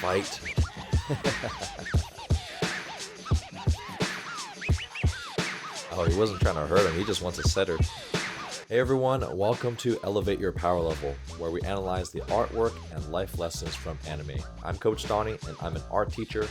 fight. Oh, he wasn't trying to hurt him, he just wants to set her. Hey everyone, welcome to Elevate Your Power Level, where we analyze the artwork and life lessons from anime. I'm Coach Donnie, and I'm an art teacher,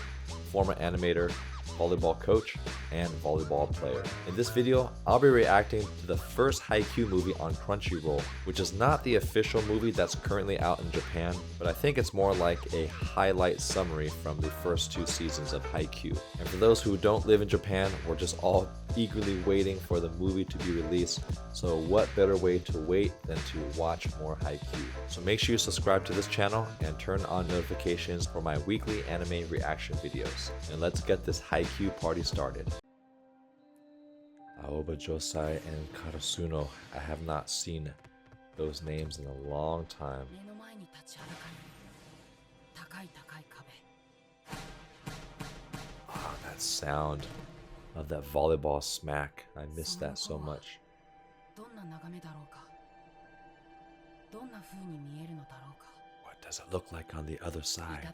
former animator, volleyball coach, and volleyball player. In this video, I'll be reacting to the first Haikyuu movie on Crunchyroll, which is not the official movie that's currently out in Japan, but I think it's more like a highlight summary from the first 2 seasons of Haikyuu. And for those who don't live in Japan, we're just all eagerly waiting for the movie to be released, so what better way to wait than to watch more Haikyuu. So make sure you subscribe to this channel and turn on notifications for my weekly anime reaction videos. And let's get this Haikyuu party started. Aoba Josai and Karasuno. I have not seen those names in a long time. Oh, that sound of that volleyball smack. I miss that so much. What does it look like on the other side?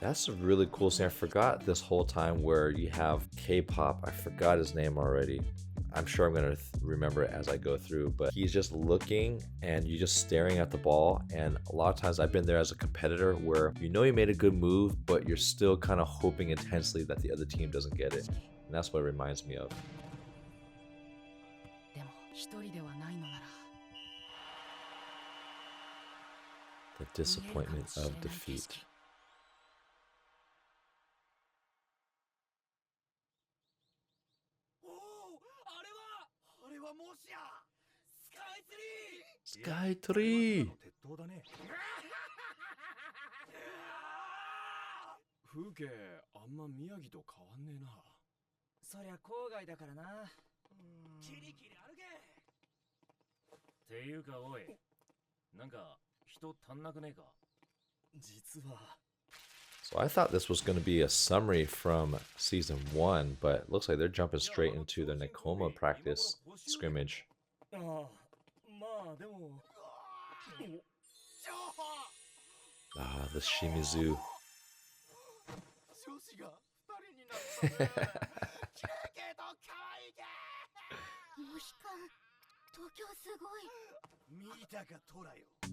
That's a really cool scene. I forgot this whole time where you have K-pop. I forgot his name already. I'm sure I'm gonna remember it as I go through, but he's just looking and you're just staring at the ball. And a lot of times I've been there as a competitor where you know you made a good move, but you're still kind of hoping intensely that the other team doesn't get it. And that's what it reminds me of. The disappointment of defeat. Sky Tree! So I thought this was going to be a summary from season 1, but it looks like they're jumping straight into the Nekoma practice scrimmage. Ah, the Shimizu.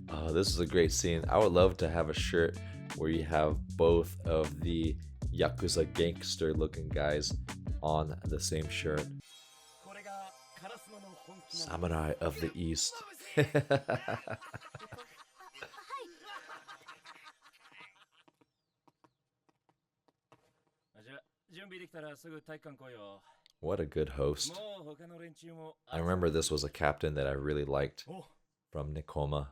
Oh, this is a great scene. I would love to have a shirt where you have both of the Yakuza gangster looking guys on the same shirt. Samurai of the East. What a good host. I remember this was a captain that I really liked from Nekoma.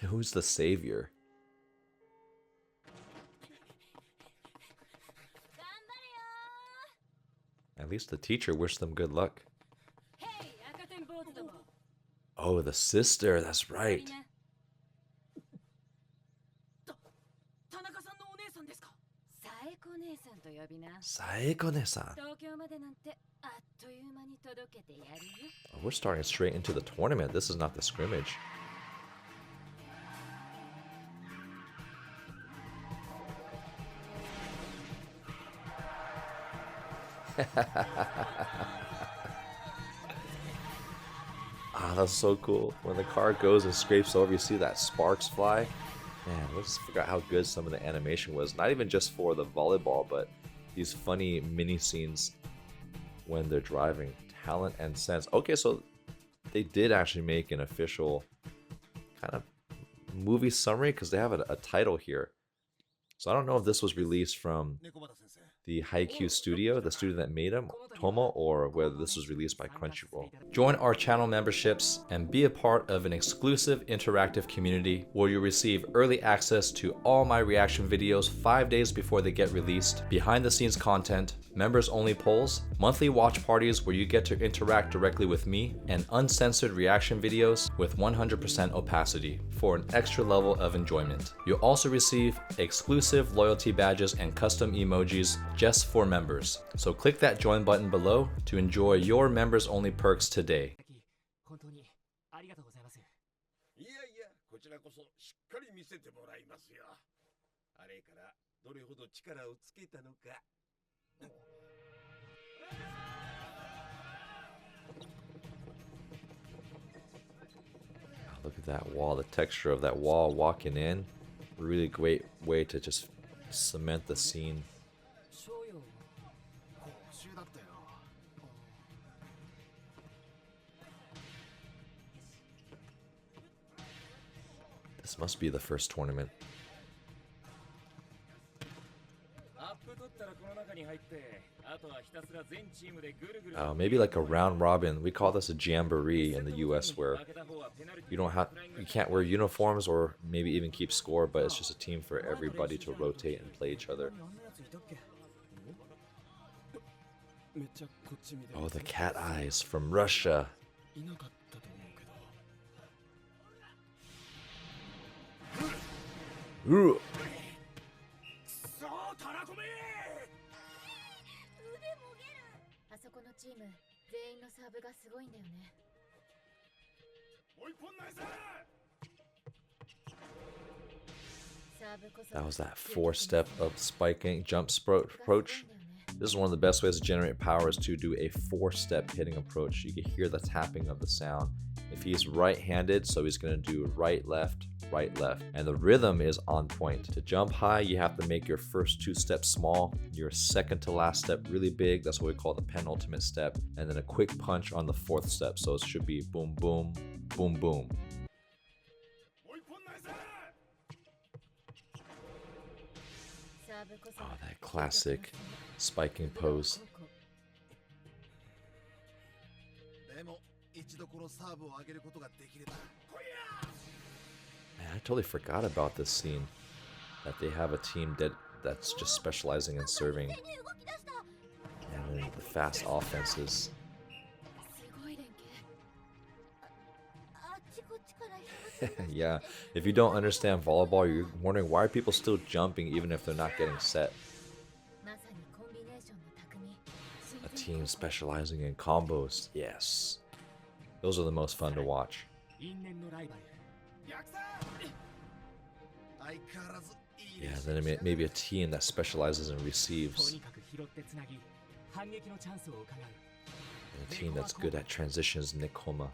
Who's the savior? At least the teacher wished them good luck. Oh, the sister, that's right. Saeko-ne-san. Oh, we're starting straight into the tournament. This is not the scrimmage. Ah, that's so cool. When the car goes and scrapes over, you see that sparks fly. Man, I just forgot how good some of the animation was. Not even just for the volleyball, but these funny mini scenes when they're driving. Talent and sense. Okay, so they did actually make an official kind of movie summary because they have a title here. So I don't know if this was released from the Haikyuu studio, the studio that made him, Tomo, or whether this was released by Crunchyroll. Join our channel memberships and be a part of an exclusive interactive community where you receive early access to all my reaction videos 5 days before they get released, behind the scenes content, members only polls, monthly watch parties where you get to interact directly with me, and uncensored reaction videos with 100% opacity for an extra level of enjoyment. You'll also receive exclusive loyalty badges and custom emojis just for members. So click that join button below to enjoy your members only perks today. いやいや、こちらこそしっかり見せてもらいますよ。あれからどれほど力をつけたのか。Look at that wall, the texture of that wall walking in. Really great way to just cement the scene. This must be the first tournament. Maybe like a round robin. We call this a jamboree in the US, where you can't wear uniforms or maybe even keep score, but it's just a team for everybody to rotate and play each other. Oh, the cat eyes from Russia. Ooh. That was that 4-step of spiking jump approach. This is one of the best ways to generate power, is to do a 4-step hitting approach. You can hear the tapping of the sound. If he's right-handed, so he's going to do right, left, and the rhythm is on point. To jump high, you have to make your first 2 steps small, your second to last step really big, that's what we call the penultimate step, and then a quick punch on the 4th step, so it should be boom, boom, boom, boom. Oh, that classic spiking pose. Man, I totally forgot about this scene, that they have a team that's just specializing in serving and then the fast offenses. Yeah, if you don't understand volleyball, you're wondering why are people still jumping even if they're not getting set. A team specializing in combos, yes. Those are the most fun to watch. Yeah, then maybe a team that specializes in receives. And a team that's good at transitions, Nikoma.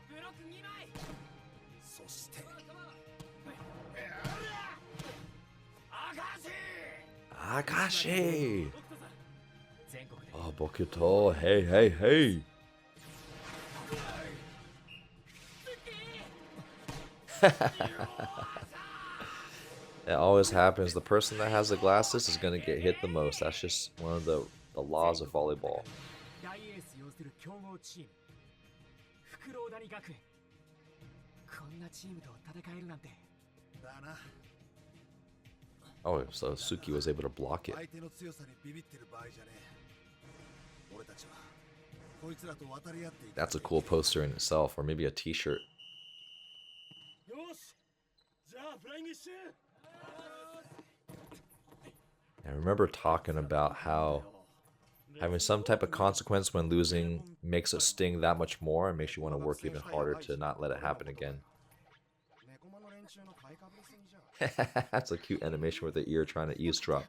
Akashi! Oh, Bokuto, hey, hey, hey! It always happens. The person that has the glasses is going to get hit the most. That's just one of the laws of volleyball. Oh, so Suki was able to block it. That's a cool poster in itself, or maybe a t-shirt. I remember talking about how having some type of consequence when losing makes it sting that much more and makes you want to work even harder to not let it happen again. That's a cute animation with the ear trying to eavesdrop.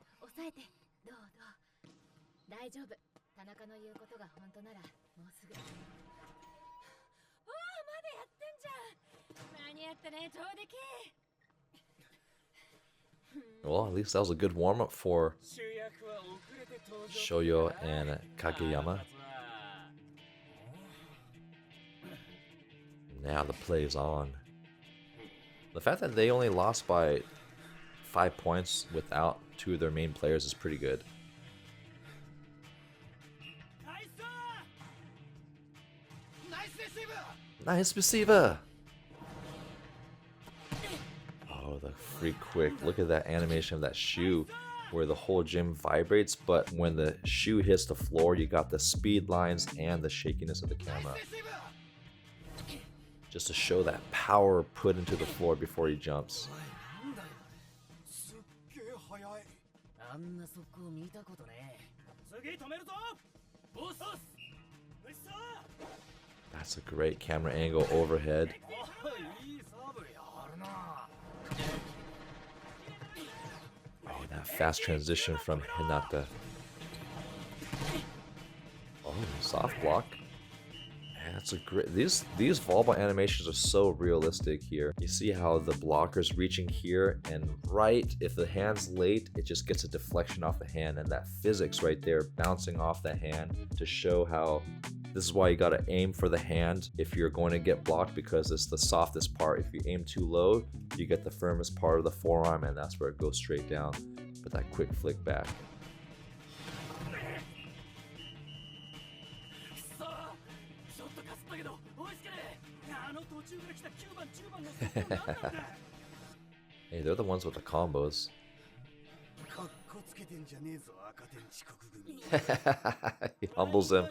Well, at least that was a good warm-up for Shoyo and Kageyama. Now the play is on. The fact that they only lost by 5 points without 2 of their main players is pretty good. Nice receiver. Oh, the free quick. Look at that animation of that shoe where the whole gym vibrates, but when the shoe hits the floor, you got the speed lines and the shakiness of the camera. Just to show that power put into the floor before he jumps. That's a great camera angle overhead. Oh, that fast transition from Hinata. Oh, soft block. Man, that's a great. These volleyball animations are so realistic here. You see how the blocker's reaching here, and right, if the hand's late, it just gets a deflection off the hand, and that physics right there bouncing off the hand to show how. This is why you gotta aim for the hand if you're going to get blocked, because it's the softest part. If you aim too low, you get the firmest part of the forearm, and that's where it goes straight down. But that quick flick back. Hey, they're the ones with the combos. He humbles him.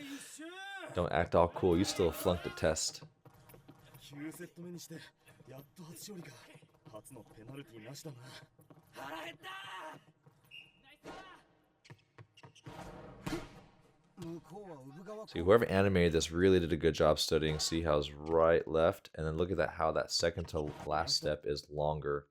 Don't act all cool, you still flunked the test. See, whoever animated this really did a good job studying. See how it's right, left, and then look at that, how that second to last step is longer.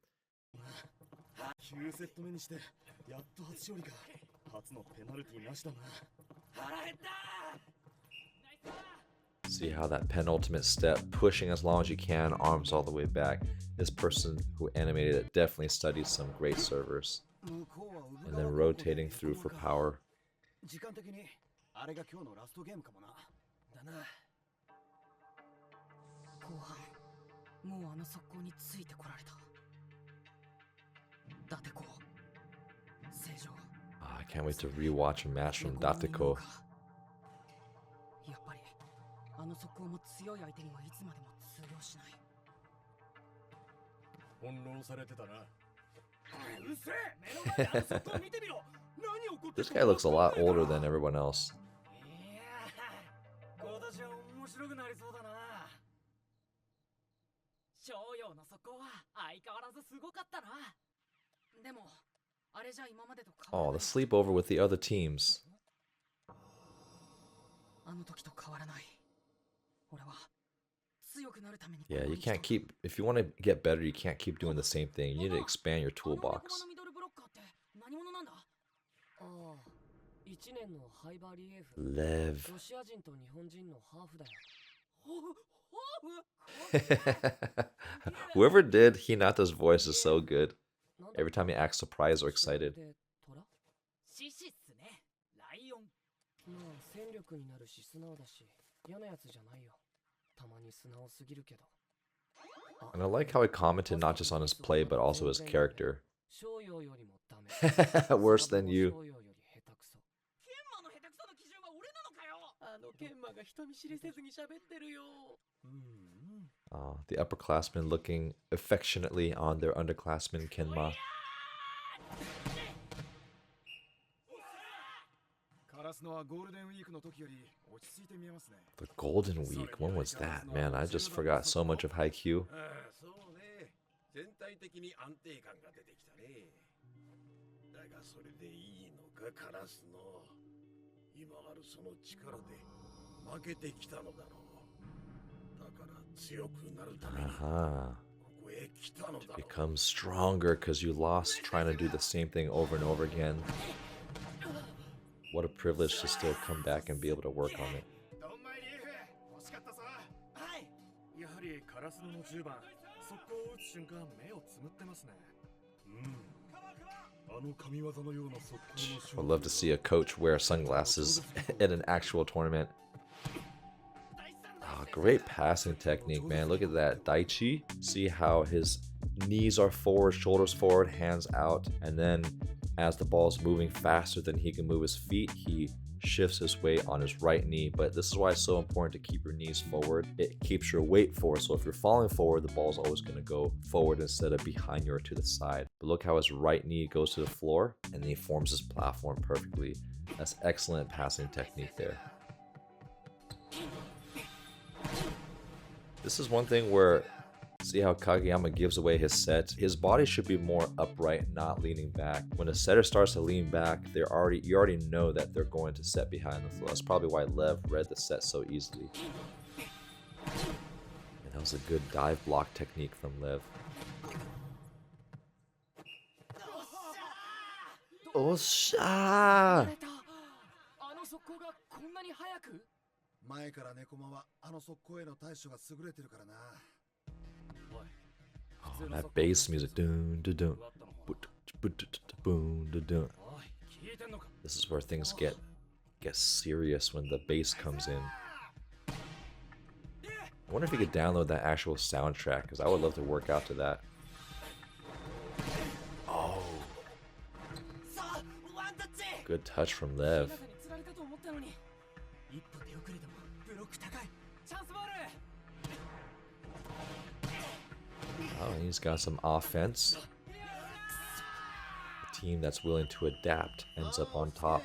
See how that penultimate step, pushing as long as you can, arms all the way back. This person who animated it definitely studied some great servers. And then rotating through for power. I can't wait to rewatch a match from Dateko. This guy looks a lot older than everyone else. Oh, the sleepover with the other teams. Yeah, you can't keep, if you want to get better, you can't keep doing the same thing. You need to expand your toolbox. Lev. Whoever did Hinata's voice is so good. Every time he acts surprised or excited. And I like how he commented not just on his play, but also his character. Worse than you. The upperclassmen looking affectionately on their underclassman Kenma. The Golden Week, when was that? Man, I just forgot so much of Haikyuu. To become stronger because you lost trying to do the same thing over and over again. What a privilege to still come back and be able to work on it. I'd love to see a coach wear sunglasses at an actual tournament. Oh, great passing technique, man. Look at that. Daichi. See how his knees are forward, shoulders forward, hands out, and then as the ball is moving faster than he can move his feet, he shifts his weight on his right knee. But this is why it's so important to keep your knees forward. It keeps your weight forward, so if you're falling forward, the ball is always going to go forward instead of behind you or to the side. But look how his right knee goes to the floor and then he forms his platform perfectly. That's excellent passing technique there. This is one thing where, see how Kageyama gives away his set? His body should be more upright, not leaning back. When a setter starts to lean back, you already know that they're going to set behind the throw. That's probably why Lev read the set so easily. And that was a good dive block technique from Lev. Osha! 前から猫間はあの速攻への対処が優れてるからな。Oh, that bass music. Dun, dun, dun. Boom, dun, dun. This is where things get serious when the bass comes in. I wonder if you could download that actual soundtrack, because I would love to work out to that. Oh. Good touch from Lev. Oh, he's got some offense. A team that's willing to adapt ends up on top.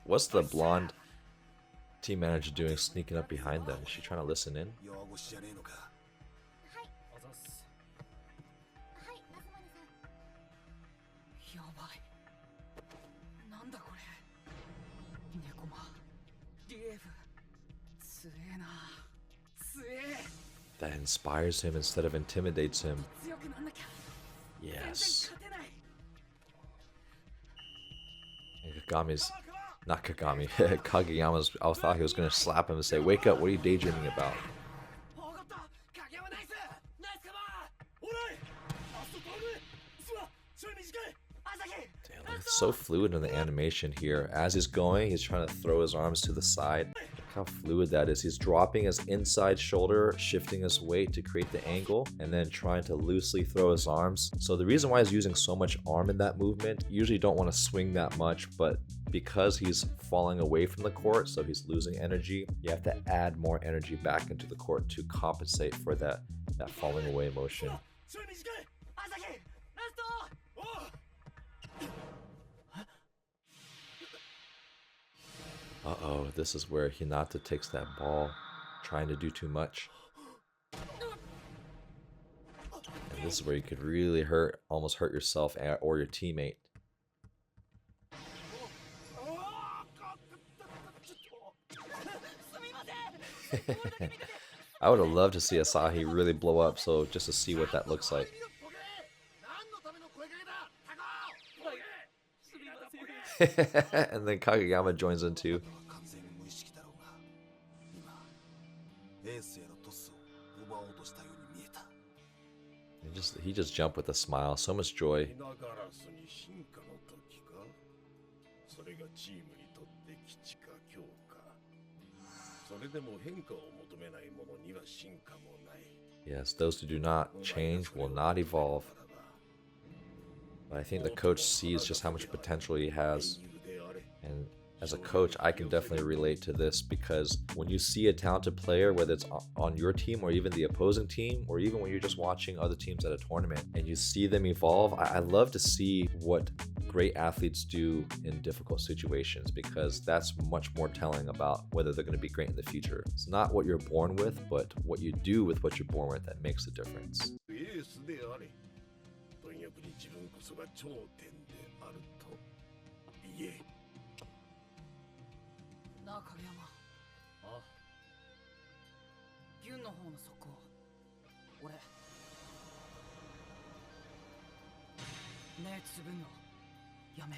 What's the blonde team manager doing sneaking up behind them? Is she trying to listen in? That inspires him instead of intimidates him. Yes. And Kagami's... Not Kagami. Kageyama's... I thought he was going to slap him and say, "Wake up, what are you daydreaming about?" Damn, it's so fluid in the animation here. As he's going, he's trying to throw his arms to the side. Look how fluid that is. He's dropping his inside shoulder, shifting his weight to create the angle, and then trying to loosely throw his arms. So the reason why he's using so much arm in that movement, you usually don't want to swing that much, but because he's falling away from the court, so he's losing energy, you have to add more energy back into the court to compensate for that falling away motion. Uh-oh, this is where Hinata takes that ball, trying to do too much. And this is where you could really almost hurt yourself or your teammate. I would have loved to see Asahi really blow up, so just to see what that looks like. And then Kageyama joins in too. He just jumped with a smile, so much joy. Yes, those who do not change will not evolve. But I think the coach sees just how much potential he has. And as a coach, I can definitely relate to this, because when you see a talented player, whether it's on your team or even the opposing team, or even when you're just watching other teams at a tournament and you see them evolve, I love to see what great athletes do in difficult situations, because that's much more telling about whether they're going to be great in the future. It's not what you're born with, but what you do with what you're born with that makes the difference.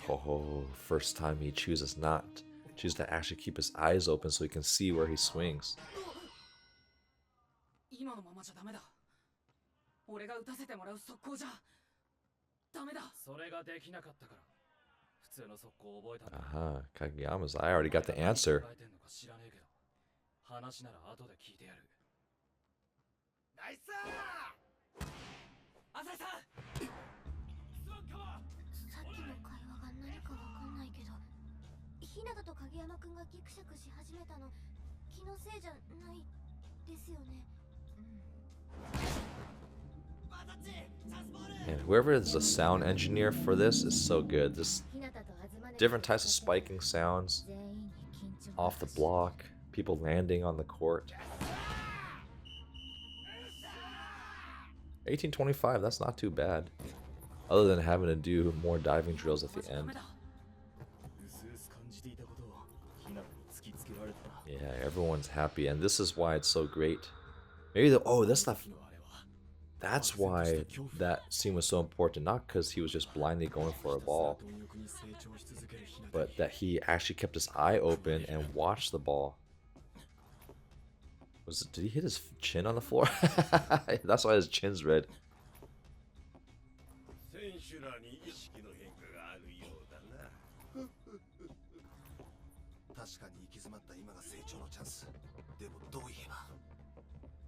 Oh, first time he chooses to actually keep his eyes open so he can see where he swings. Kageyama's, I already got the answer. ナイス浅井さん質問かもさっきの会話が何かわかんないけど、日向と影山くんがギクシャクし始めたの気のせいじゃないですよね。And whoever is the sound engineer for this is so good. This different types of spiking sounds, off the block, people landing on the court. 1825, that's not too bad. Other than having to do more diving drills at the end. Yeah, everyone's happy, and this is why it's so great. Maybe that's why that scene was so important, not because he was just blindly going for a ball, but that he actually kept his eye open and watched the ball. Did he hit his chin on the floor? That's why his chin's red. 確かに行き詰まった今が成長のチャンス。でもどう言えば。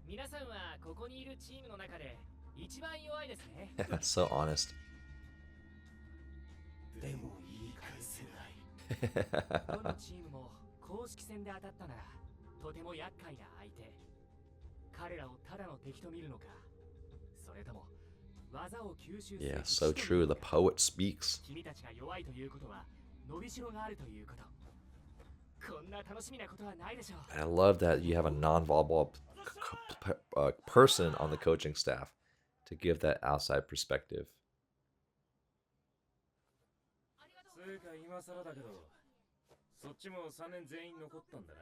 皆さんはここにいるチームの中で一番弱いですね。That's so honest. でも言い返せない。どのチームも公式戦で当たったならとても厄介な相手。彼らをただの敵と見るのか、それとも技を吸収する。Yeah, so true. The poet speaks. 君たちが弱いということは伸びしろがあるということ。こんな楽しみなことはないでしょう。 I love that you have a non-volleyball person on the coaching staff to give that outside perspective. つうか今更だけど、そっちも3年全員残ったんだな。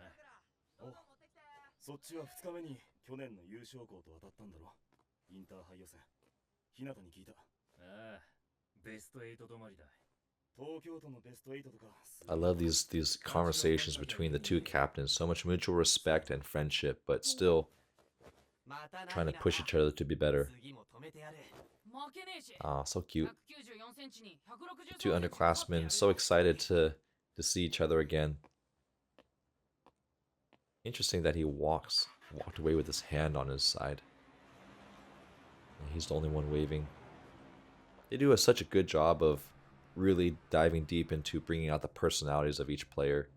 お、そっちは2日目に去年の優勝校と当たったんだろ。インターハイ予選。日向に聞いた。ああ、ベスト8止まりだ。 I love these conversations between the two captains. So much mutual respect and friendship, but still trying to push each other to be better. Ah, so cute. Two underclassmen, so excited to see each other again. Interesting that he walked away with his hand on his side. And he's the only one waving. They do such a good job of really diving deep into bringing out the personalities of each player.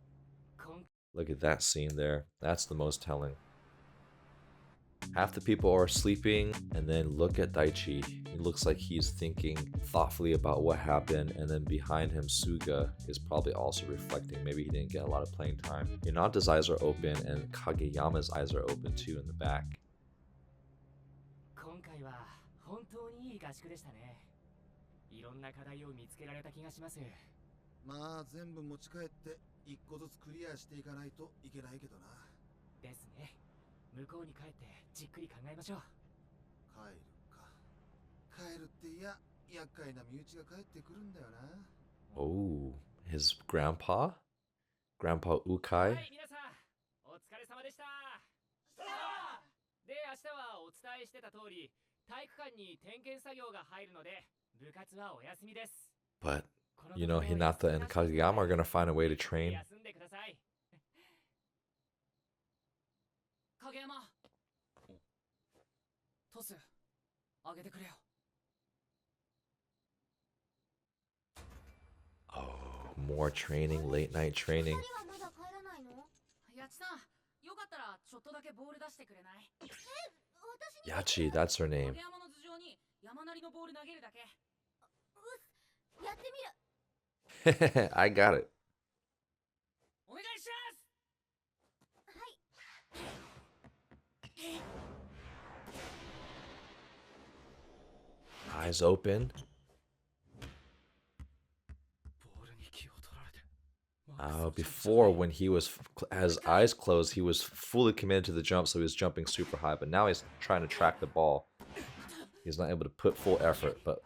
Look at that scene there. That's the most telling. Half the people are sleeping, and then look at Daichi. It looks like he's thinking thoughtfully about what happened, and then behind him, Suga is probably also reflecting. Maybe he didn't get a lot of playing time. Hinata's eyes are open, and Kageyama's eyes are open too in the back. いろんな課題を見つけられた気がします。まあ全部持ち帰って一個ずつクリアしていかないといけないけどな。ですね。向こうに帰ってじっくり考えましょう。帰るか。帰るっていや厄介な身内が帰ってくるんだよな。Oh, his grandpa? Grandpa Ukai? はい、皆さん、お疲れ様でした。で、明日はお伝えしてた通り、体育館に点検作業が入るので。 But, you know, Hinata and Kageyama are going to find a way to train. Oh, more training, late night training. Yachi, that's her name. I got it. Eyes open. Before, when he was his eyes closed, he was fully committed to the jump, so he was jumping super high. But now he's trying to track the ball. He's not able to put full effort, but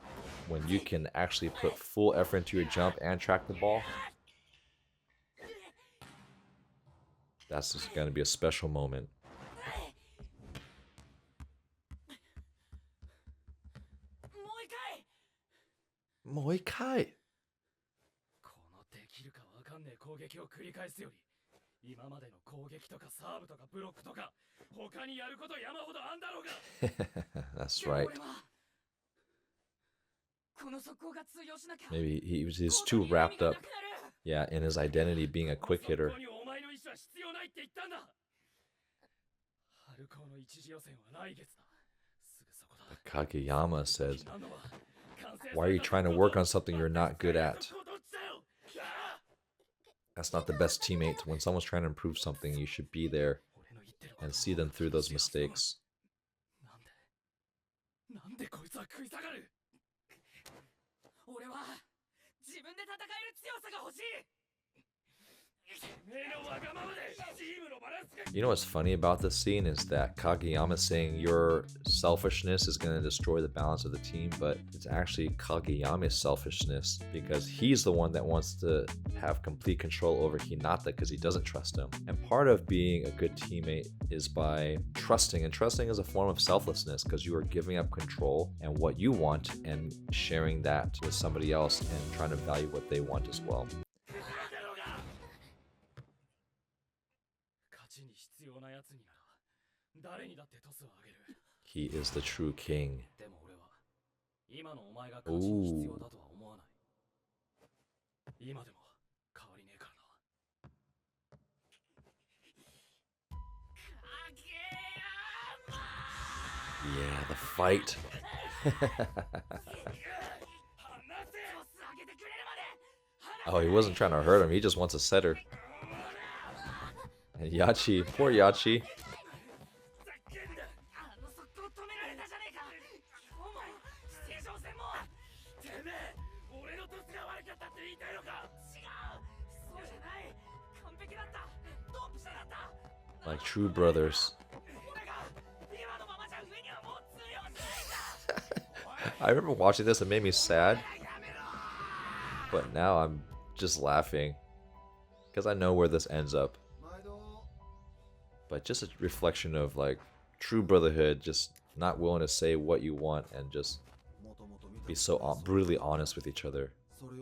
when you can actually put full effort into your jump and track the ball, that's just going to be a special moment. Moikai! 今までの攻撃とかサーブとかブロックとか他にやること山ほどあんだろうが。 That's right. この速攻が通用しなきゃ Maybe he's too wrapped up, yeah, in his identity being a quick hitter. ここにお前の意志は必要ないって言ったんだ。春高の一次予選は来月だ。すぐそこだ。 Kageyama says, "Why are you trying to work on something you're not good at? That's not the best teammate. When someone's trying to improve something, you should be there and see them through those mistakes." なんでこいつは食い下がる。俺は自分で戦える強さが欲しい。 You know what's funny about this scene is that Kageyama saying your selfishness is going to destroy the balance of the team, but it's actually Kageyama's selfishness because he's the one that wants to have complete control over Hinata because he doesn't trust him. And part of being a good teammate is by trusting, and trusting is a form of selflessness because you are giving up control and what you want and sharing that with somebody else and trying to value what they want as well. He is the true king. Ooh. Yeah, the fight. Oh, he wasn't trying to hurt him. He just wants a setter. And Yachi, poor Yachi. Like true brothers. I remember watching this, it made me sad. But now I'm just laughing. Because I know where this ends up. But just a reflection of like true brotherhood, just not willing to say what you want and just be so brutally honest with each other. Look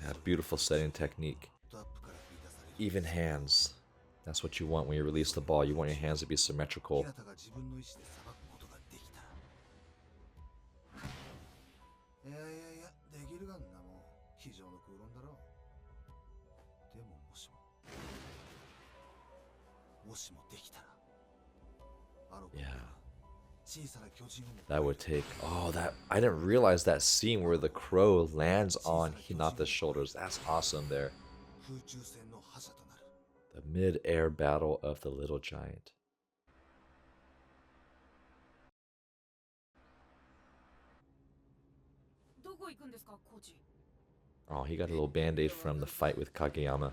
at that beautiful setting technique. Even hands. That's what you want when you release the ball. You want your hands to be symmetrical. Yeah. That would take... Oh, that... I didn't realize that scene where the crow lands on Hinata's shoulders. That's awesome there. The mid-air battle of the little giant. Oh, he got a little band-aid from the fight with Kageyama.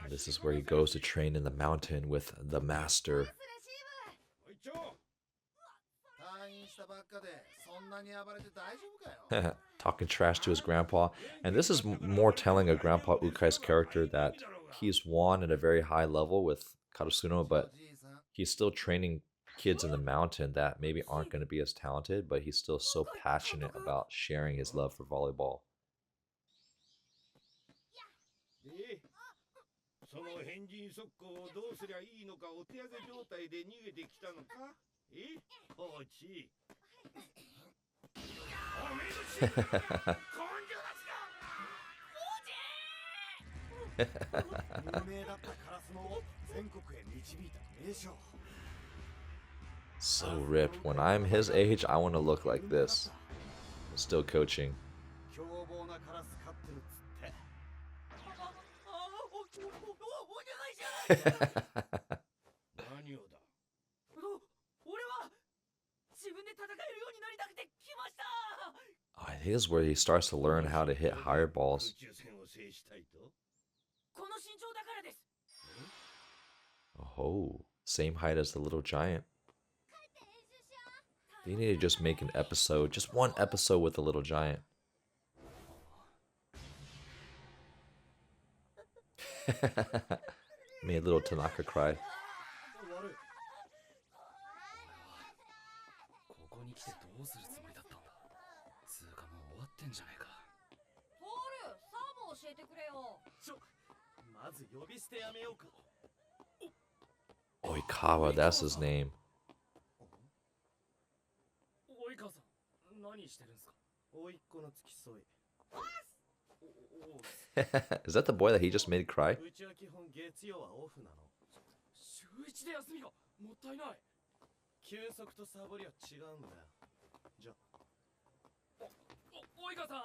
And this is where he goes to train in the mountain with the master. Talking trash to his grandpa. And this is more telling of Grandpa Ukai's character that he's won at a very high level with karasuno, but he's still training kids in the mountain that maybe aren't going to be as talented, but he's still so passionate about sharing his love for volleyball. So ripped. When I'm his age, I want to look like this. I'm still coaching. Oh, I think this is where he starts to learn how to hit higher balls. Oh, same height as the little giant. They need to just make an episode, just one episode with the little giant. Made little Tanaka cry. んじゃねえか。トール、サーブ教えてくれよ。まず呼び捨てやめようか。 Oikawa, that's his name. 及川さん、何してるんすか。甥っ子の付き添い。 Is that the boy that he just made cry? うちは基本月曜はオフなの。週一で休みがもったいない。休息とサボりは違うんだよ。じゃあ。及川さん、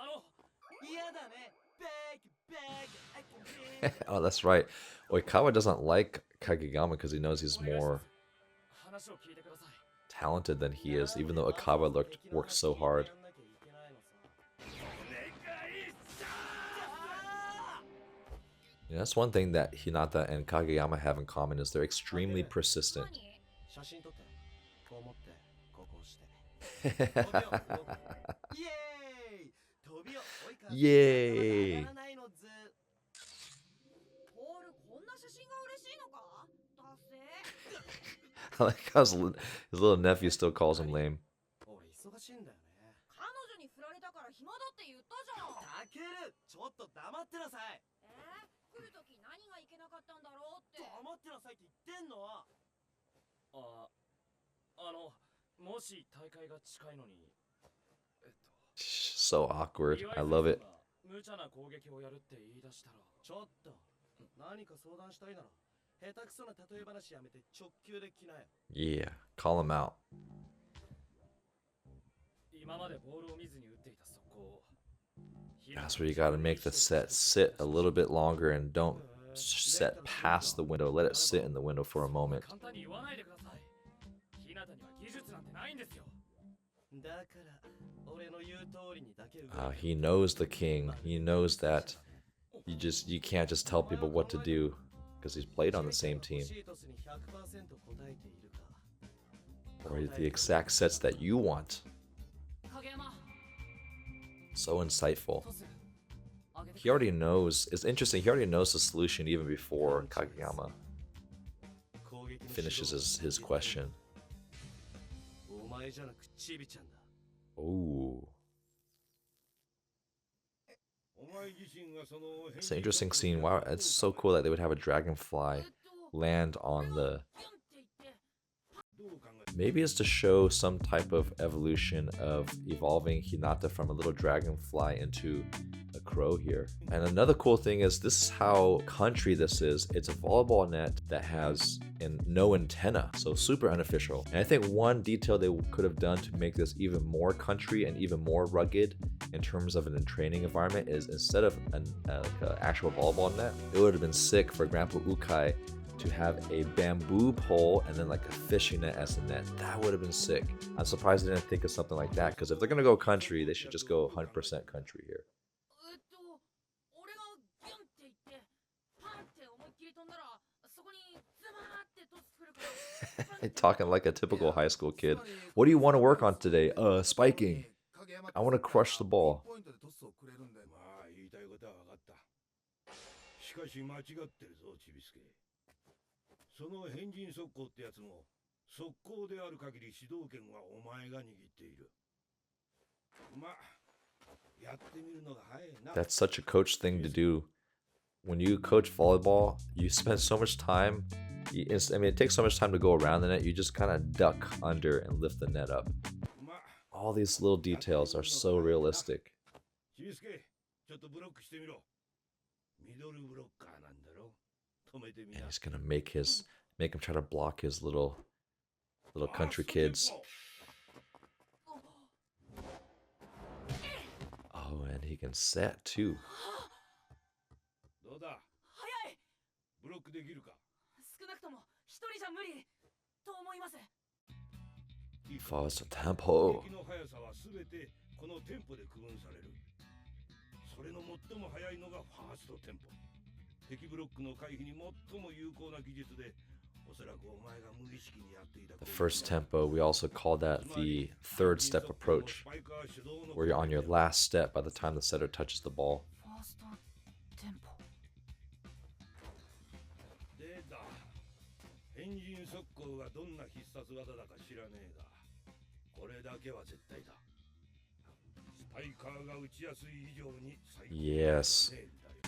嫌だね。Oh, that's right. Oikawa doesn't like Kageyama because he knows he's more 話を聞いてください。 talented than he is, even though Okawa works so hard. Yeah, that's one thing that Hinata and Kageyama have in common is they're extremely persistent. 写真撮って。こう持って、こうして。飛びよ。イエーイ。飛びよ。イエーイ。トール、こんな写真が嬉しいのか？達成。 I like how his little nephew still calls him lame. 俺忙しいんだよね。彼女に振られたから暇だって言ったじゃん。たける、ちょっと黙ってなさい。来るとき何がいけなかったんだろうって。黙ってなさいって言ってんの。もし大会が近いのに、So awkward. I love it. 無茶な攻撃をやるって言い出したら、ちょっと何か相談したいなら下手くそな例え話やめて直球で来なよ。 Yeah, call him out. 今までボールを見ずに打っていた速攻を。 That's where you gotta make the set sit a little bit longer and don't set past the window. Let it sit in the window for a moment. 簡単に言わないでください。日向には技術なんてないんですよ。だから俺の言う通りにだけ動いて。 He knows the king. He knows that you can't just tell people what to do because he's played on the same team. シートスに 100% 答えているか。 Or the exact sets that you want. 影山、 So insightful. トス。 He already knows. It's interesting. He already knows the solution even before Kageyama 攻撃の finishes his question. お前じゃなくチビちゃんだ。 Ooh. It's an interesting scene. Wow, it's so cool that they would have a dragonfly land on the... Maybe it's to show some type of evolution of evolving Hinata from a little dragonfly into a crow here. And another cool thing is this is how country this is. It's a volleyball net that has no antenna, so super unofficial. And I think one detail they could have done to make this even more country and even more rugged in terms of a training environment is instead of an actual volleyball net, it would have been sick for Grandpa Ukai to have a bamboo pole and then like a fishing net as a net. That would have been sick. I'm surprised they didn't think of something like that because if they're gonna go country, they should just go 100% country here. 俺がギュンって言ってパンって思いっきり飛んだらそこにズバーってトス来るから。 Talking like a typical high school kid. What do you want to work on today? Spiking. I want to crush the ball. まあ言いたいことは分かった。しかし間違ってるぞ、ちびすけ。その変人速攻ってやつも速攻である限り指導権はお前が握っている。まあやってみるのが早いな。 That's such a coach thing to do. When you coach volleyball, you spend so much time. I mean, it takes so much time to go around the net. You just kind of duck under and lift the net up. All these little details are so realistic. ちびすけ、ちょっとブロックしてみろ。ミドルブロッカーなんだろ。止めてみ And な。 he's gonna make him try to block his little country kids. Oh, and he can set too. どうだ。早い。ブロックできるか。少なくとも一人じゃ無理と思います。 Fast tempo. 攻撃の速さはすべてこのテンポで区分される。それの最も速いのがファーストテンポ。敵ブロックの回避に最も有効な技術で、おそらくお前が無意識にやっていた。 The first tempo, we also call that the third step approach, where you're on your last step by the time the setter touches the ball. ファーストテンポ。でだ。変人速攻がどんな必殺技だか知らねえが、これだけは絶対だ。スパイ Yes.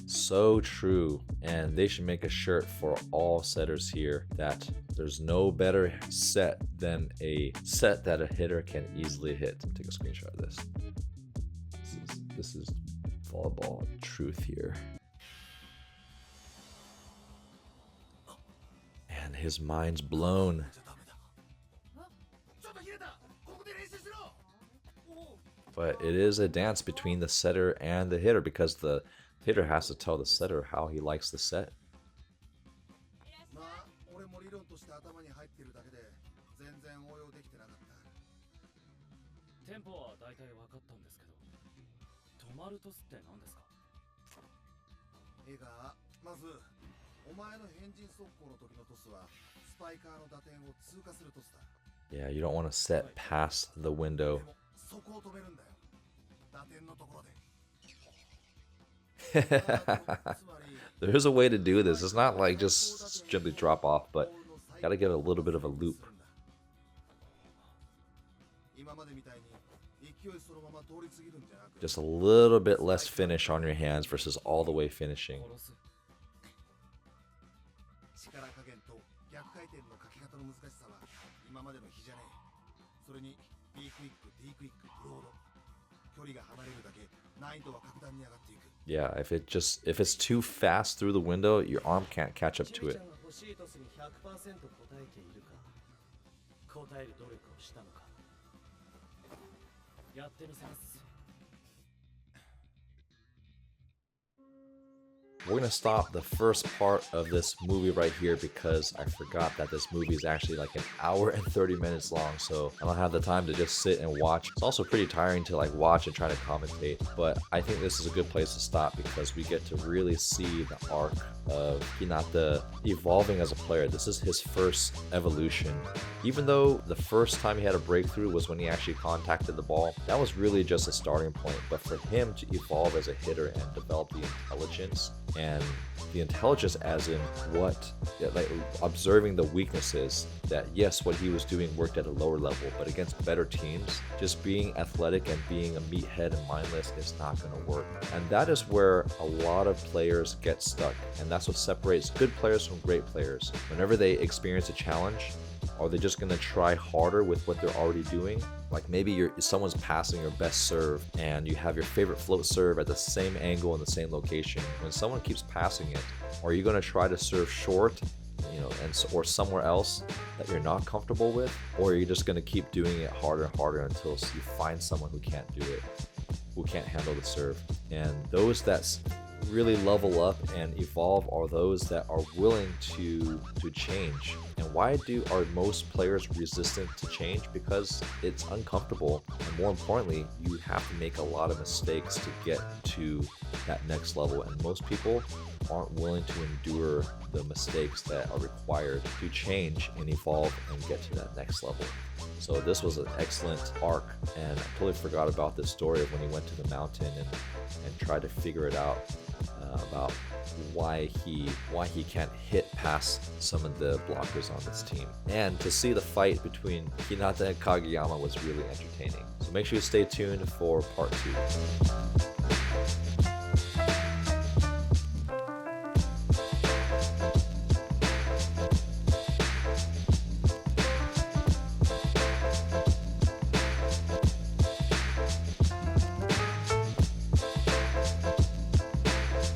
So true. And they should make a shirt for all setters here that there's no better set than a set that a hitter can easily hit. Take a screenshot of this. This is volleyball truth here. And his mind's blown. But it is a dance between the setter and the hitter because the hitter has to tell the setter how he likes the set. テンポは大体分かったんですけど、止まるトスって何ですか？絵がまずお前の変人速攻の時のトスはスパイカーの打点を通過するトスだ。 Yeah, you don't want to set past the window. そこを止めるんだよ。打点のところで。There's a way to do this. It's not like just simply drop off, but gotta get a little bit of a loop. Just a little bit less finish on your hands versus all the way finishing. Yeah, if it's too fast through the window, your arm can't catch up to it. We're gonna stop the first part of this movie right here because I forgot that this movie is actually like an hour and 30 minutes long, so I don't have the time to just sit and watch. It's also pretty tiring to like watch and try to commentate, but I think this is a good place to stop because we get to really see the arc of Hinata evolving as a player. This is his first evolution. Even though the first time he had a breakthrough was when he actually contacted the ball, that was really just a starting point. But for him to evolve as a hitter and develop the intelligence, and the intelligence as in what, like observing the weaknesses, that yes, what he was doing worked at a lower level, but against better teams, just being athletic and being a meathead and mindless is not going to work. And that is where a lot of players get stuck, and that's what separates good players from great players. Whenever they experience a challenge, are they just going to try harder with what they're already doing? Like maybe someone's passing your best serve and you have your favorite float serve at the same angle in the same location. When someone keeps passing it, are you going to try to serve short, or somewhere else that you're not comfortable with? Or are you just going to keep doing it harder and harder until you find someone who can't do it, who can't handle the serve? And those that really level up and evolve are those that are willing to change. And why are most players resistant to change? Because it's uncomfortable, and more importantly, you have to make a lot of mistakes to get to that next level, and most people aren't willing to endure the mistakes that are required to change and evolve and get to that next level. So this was an excellent arc, and I totally forgot about this story of when he went to the mountain and tried to figure it out, about why he can't hit past some of the blockers on this team. And to see the fight between Hinata and Kageyama was really entertaining. So make sure you stay tuned for part 2.